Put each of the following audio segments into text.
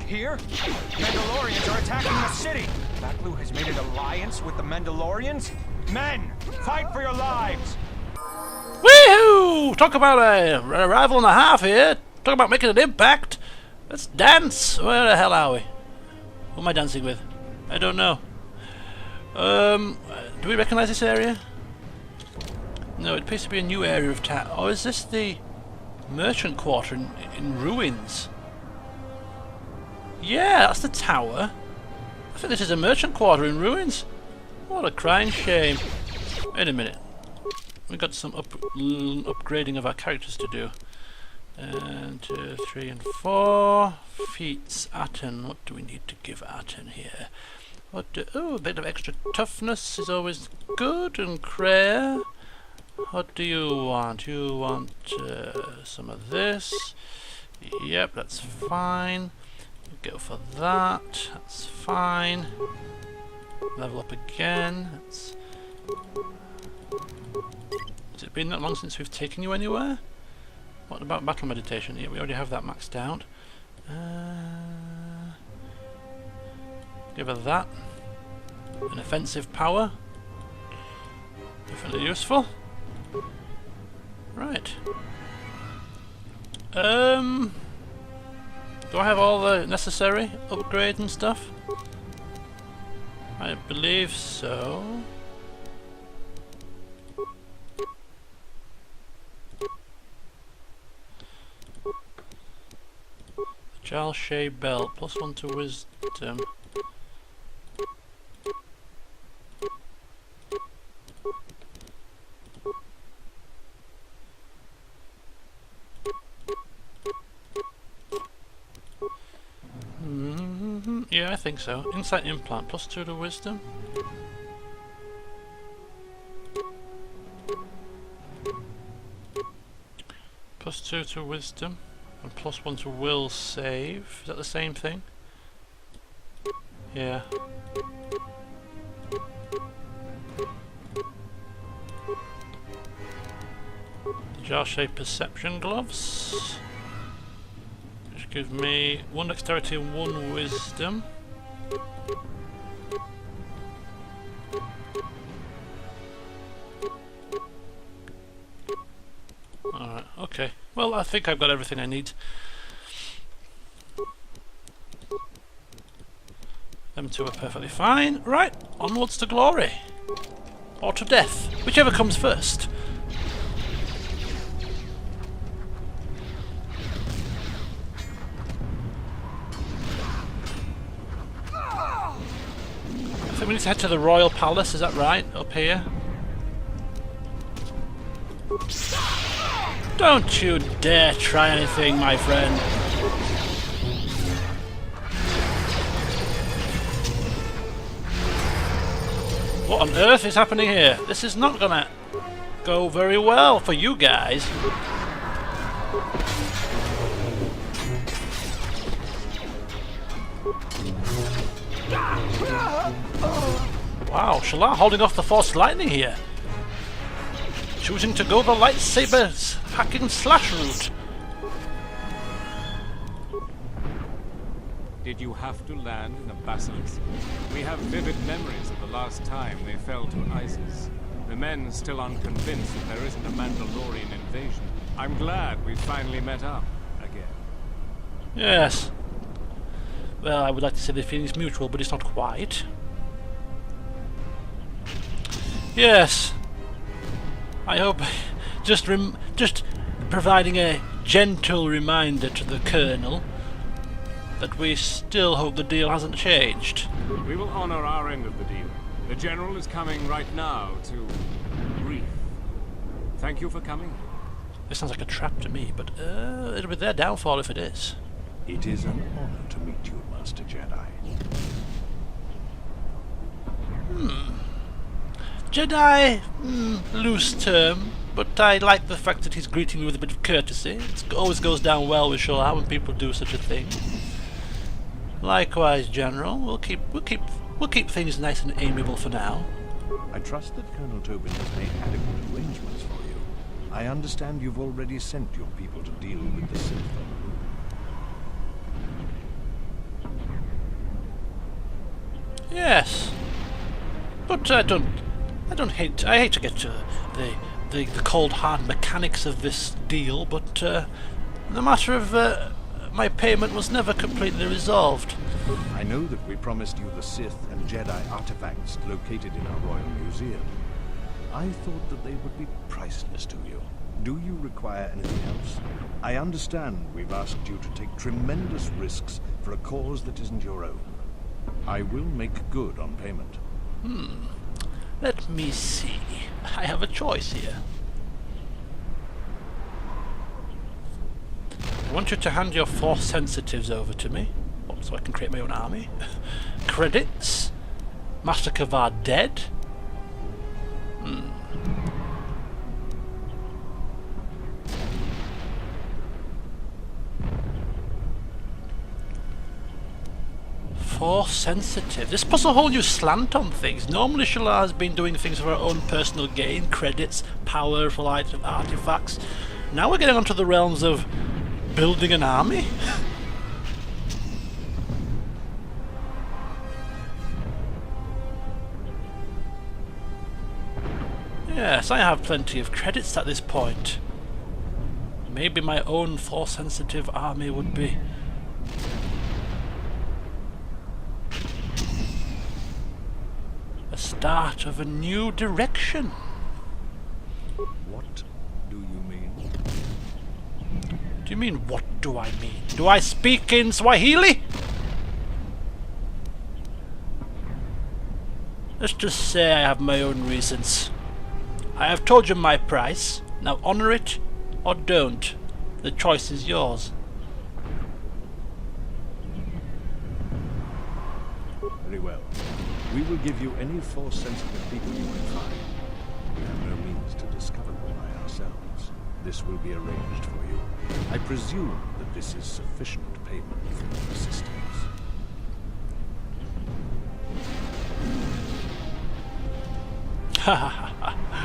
Here? Mandalorians are attacking the city! Baklu has made an alliance with the Mandalorians? Men, fight for your lives! Woohoo! Talk about a rival and a half here. Talk about making an impact. Let's dance. Where the hell are we? Who am I dancing with? I don't know. Do we recognise this area? No, it appears to be a new area of town. Or is this the merchant quarter in ruins? Yeah, that's the tower. I think this is a merchant quarter in ruins. What a crying shame. Wait a minute. We've got some upgrading of our characters to do. 2, 3 and 4. Feats Aten. What do we need to give Aten here? Oh, a bit of extra toughness is always good and rare. What do you want? You want some of this. Yep, that's fine. Go for that. That's fine. Level up again. Has it been that long since we've taken you anywhere? What about battle meditation? Yeah, we already have that maxed out. Give her that. An offensive power. Definitely useful. Right. Do I have all the necessary upgrades and stuff? I believe so. Jalshay belt, +1 to wisdom. Yeah, I think so. Insight implant, +2 to wisdom. +2 to wisdom and +1 to will save. Is that the same thing? Yeah. Jar-shaped perception gloves. Which give me 1 dexterity and 1 wisdom. Alright, okay. Well, I think I've got everything I need. Them two are perfectly fine. Right, onwards to glory. Or to death. Whichever comes first. I think we need to head to the Royal Palace, is that right? Up here? Don't you dare try anything, my friend. What on earth is happening here? This is not gonna go very well for you guys. Wow, Shalar holding off the forced lightning here. Choosing to go the lightsabers hacking slash route. Did you have to land in a basilisk? We have vivid memories of the last time they fell to ISIS. The men still unconvinced that there isn't a Mandalorian invasion. I'm glad we finally met up again. Yes. Well, I would like to say the feeling's mutual, but it's not quite. Yes. I hope just providing a gentle reminder to the Colonel that we still hope the deal hasn't changed. We will honor our end of the deal. The General is coming right now to brief. Thank you for coming. This sounds like a trap to me, but it'll be their downfall if it is. It is an honor to meet you, Master. just a Jedi. Jedi, loose term, but I like the fact that he's greeting me with a bit of courtesy. It always goes down well with Shalar when people do such a thing. Likewise, General. We'll keep things nice and amiable for now. I trust that Colonel Tobin has made adequate arrangements for you. I understand you've already sent your people to deal with the Sith on the move. Yes, but I hate to get to the cold hard mechanics of this deal, but the matter of my payment was never completely resolved. I know that we promised you the Sith and Jedi artifacts located in our Royal Museum. I thought that they would be priceless to you. Do you require anything else? I understand we've asked you to take tremendous risks for a cause that isn't your own. I will make good on payment. Let me see. I have a choice here. I want you to hand your Force sensitives over to me, so I can create my own army. Credits. Master Kavar dead. Force sensitive. This puts a whole new slant on things. Normally Shalar has been doing things for her own personal gain, credits, powerful artifacts. Now we're getting onto the realms of building an army. Yes, I have plenty of credits at this point. Maybe my own Force sensitive army would be a start of a new direction. What do you mean? Do you mean, what do I mean? Do I speak in Swahili? Let's just say I have my own reasons. I have told you my price. Now honor it or don't. The choice is yours. Very well. We will give you any Force-sensitive people you can find. We have no means to discover them by ourselves. This will be arranged for you. I presume that this is sufficient payment for your assistance.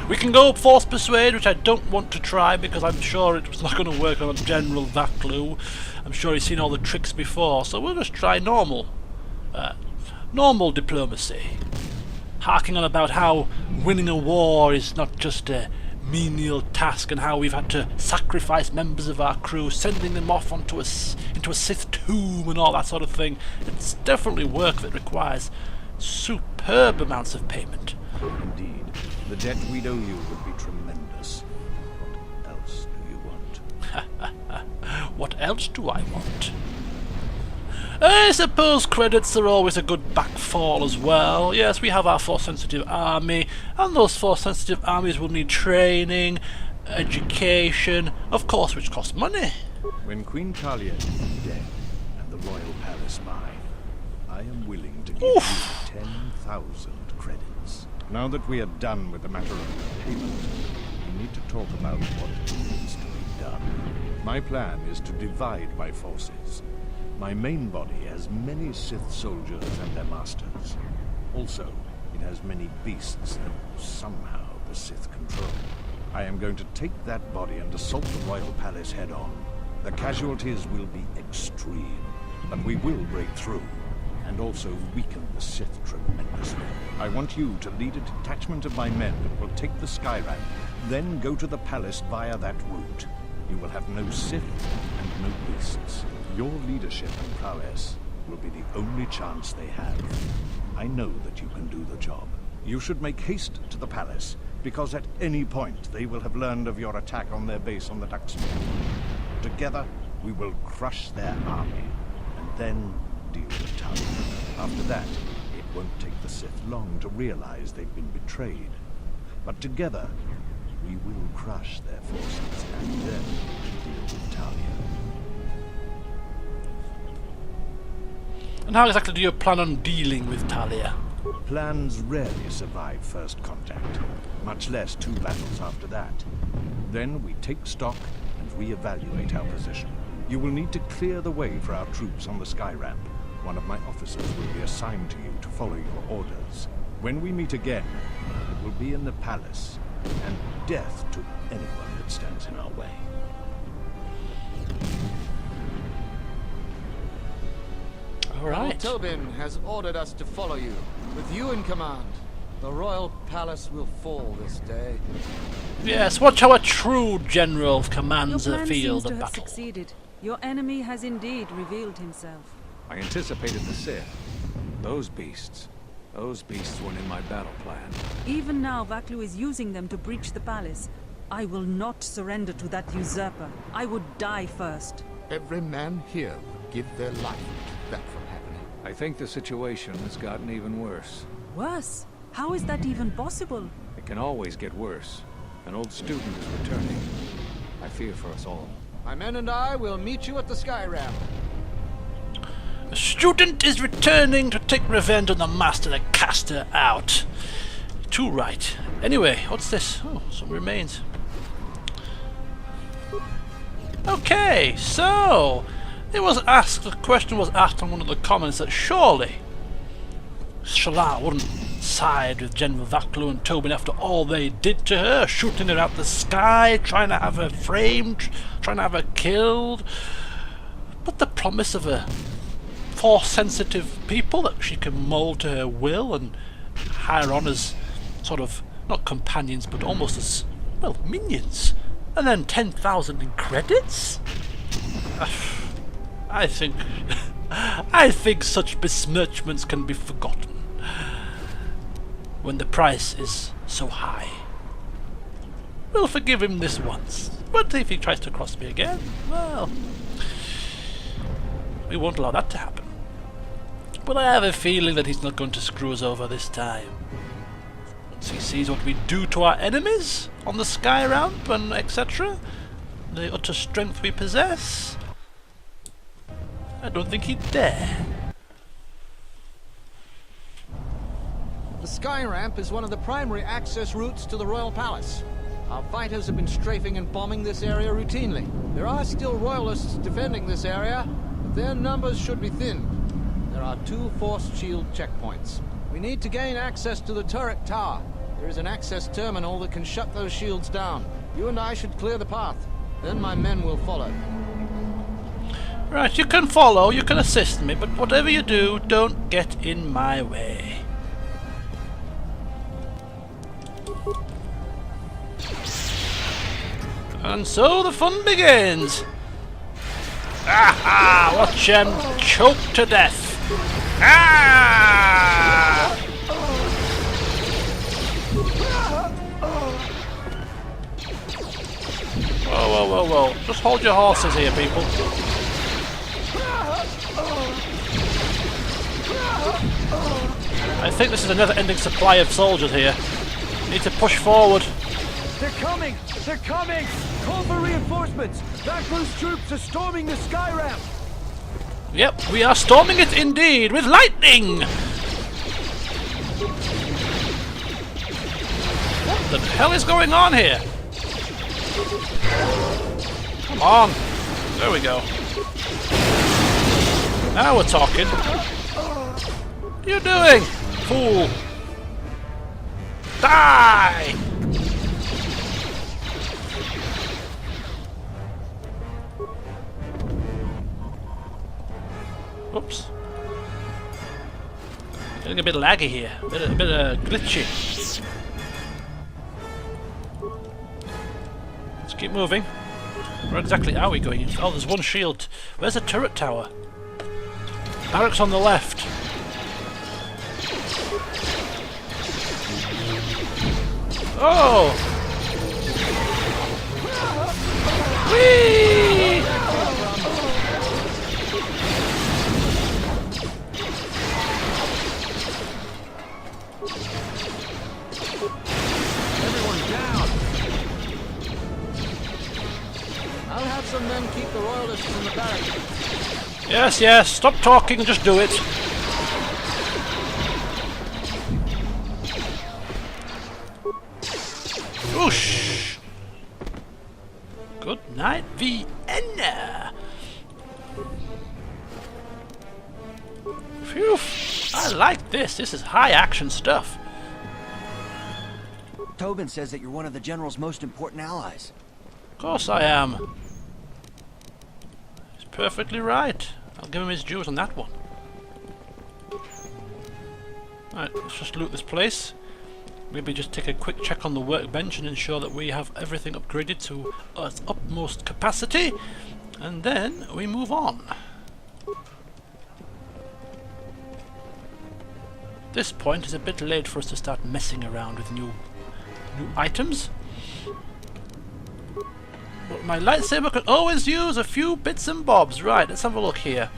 We can go Force Persuade, which I don't want to try because I'm sure it's not going to work on General Vaklu. I'm sure he's seen all the tricks before, so we'll just try normal. Normal diplomacy. Harking on about how winning a war is not just a menial task and how we've had to sacrifice members of our crew, sending them off into a Sith tomb and all that sort of thing. It's definitely work that requires superb amounts of payment. Indeed. The debt we'd owe you would be tremendous. What else do you want? What else do I want? I suppose credits are always a good backfall as well. Yes, we have our Force-sensitive army, and those Force-sensitive armies will need training, education, of course, which costs money. When Queen Talia is dead and the royal palace mine, I am willing to give you 10,000 credits. Now that we are done with the matter of payment, we need to talk about what needs to be done. My plan is to divide my forces. My main body has many Sith soldiers and their masters. Also, it has many beasts that somehow the Sith control. I am going to take that body and assault the royal palace head-on. The casualties will be extreme, but we will break through, and also weaken the Sith tremendously. I want you to lead a detachment of my men that will take the Skyramp, then go to the palace via that route. You will have no Sith and no beasts. Your leadership and prowess will be the only chance they have. I know that you can do the job. You should make haste to the palace, because at any point they will have learned of your attack on their base on the Duxman. Together, we will crush their army, and then deal with Talia. After that, it won't take the Sith long to realize they've been betrayed. But together, we will crush their forces, and then deal with Talia. And how exactly do you plan on dealing with Talia? Plans rarely survive first contact, much less 2 battles after that. Then we take stock and reevaluate our position. You will need to clear the way for our troops on the sky ramp. One of my officers will be assigned to you to follow your orders. When we meet again, it will be in the palace, and death to anyone that stands in our way. Alright. Tobin has ordered us to follow you. With you in command, the royal palace will fall this day. Yes, watch how a true general commands Your a plan field seems to of have battle. succeeded. Your enemy has indeed revealed himself. I anticipated the Sith. Those beasts weren't in my battle plan. Even now, Vaklu is using them to breach the palace. I will not surrender to that usurper. I would die first. Every man here would give their life to keep that from happening. I think the situation has gotten even worse. Worse? How is that even possible? It can always get worse. An old student is returning. I fear for us all. My men and I will meet you at the sky ramp. A student is returning to take revenge on the master that cast her out. Too right. Anyway, what's this? Oh, some remains. Okay, so it was asked. The question was asked on one of the comments that surely Shalar wouldn't side with General Vaklu and Tobin after all they did to her, shooting her out the sky, trying to have her framed, trying to have her killed. But the promise of a Force-sensitive people that she can mould to her will and hire on as sort of, not companions, but almost as, well, minions. And then 10,000 in credits? I think such besmirchments can be forgotten when the price is so high. We'll forgive him this once, but if he tries to cross me again, well, we won't allow that to happen. But I have a feeling that he's not going to screw us over this time. Once he sees what we do to our enemies on the sky ramp and etc., the utter strength we possess, I don't think he'd dare. The sky ramp is one of the primary access routes to the royal palace. Our fighters have been strafing and bombing this area routinely. There are still royalists defending this area, but their numbers should be thinned. There are 2 force shield checkpoints. We need to gain access to the turret tower. There is an access terminal that can shut those shields down. You and I should clear the path. Then my men will follow. Right, you can follow, you can assist me, but whatever you do, don't get in my way. And so the fun begins. Aha! Watch him choke to death. Ah! Whoa, whoa, whoa, whoa. Just hold your horses here, people. I think this is a never-ending supply of soldiers here. Need to push forward. They're coming! They're coming! Call for reinforcements! Vaklu's troops are storming the sky ramp! Yep, we are storming it indeed, with lightning! What the hell is going on here? Come on! There we go. Now we're talking. What are you doing, fool? Die! Oops. Getting a bit laggy here. A bit glitchy. Let's keep moving. Where exactly are we going? Oh, there's one shield. Where's the turret tower? Barracks on the left. Oh! Whee! Everyone down! I'll have some men keep the royalists in the barracks. Yes, yes, stop talking and just do it. Whoosh! Good night, Vienna! Phew! I like this. This is high action stuff. Tobin says that you're one of the General's most important allies. Of course I am. He's perfectly right. I'll give him his dues on that one. Alright, let's just loot this place. Maybe just take a quick check on the workbench and ensure that we have everything upgraded to its utmost capacity. And then we move on. This point is a bit late for us to start messing around with new items. But my lightsaber can always use a few bits and bobs. Right, let's have a look here.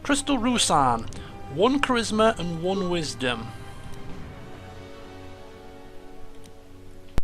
Crystal Rusan. 1 charisma and 1 wisdom.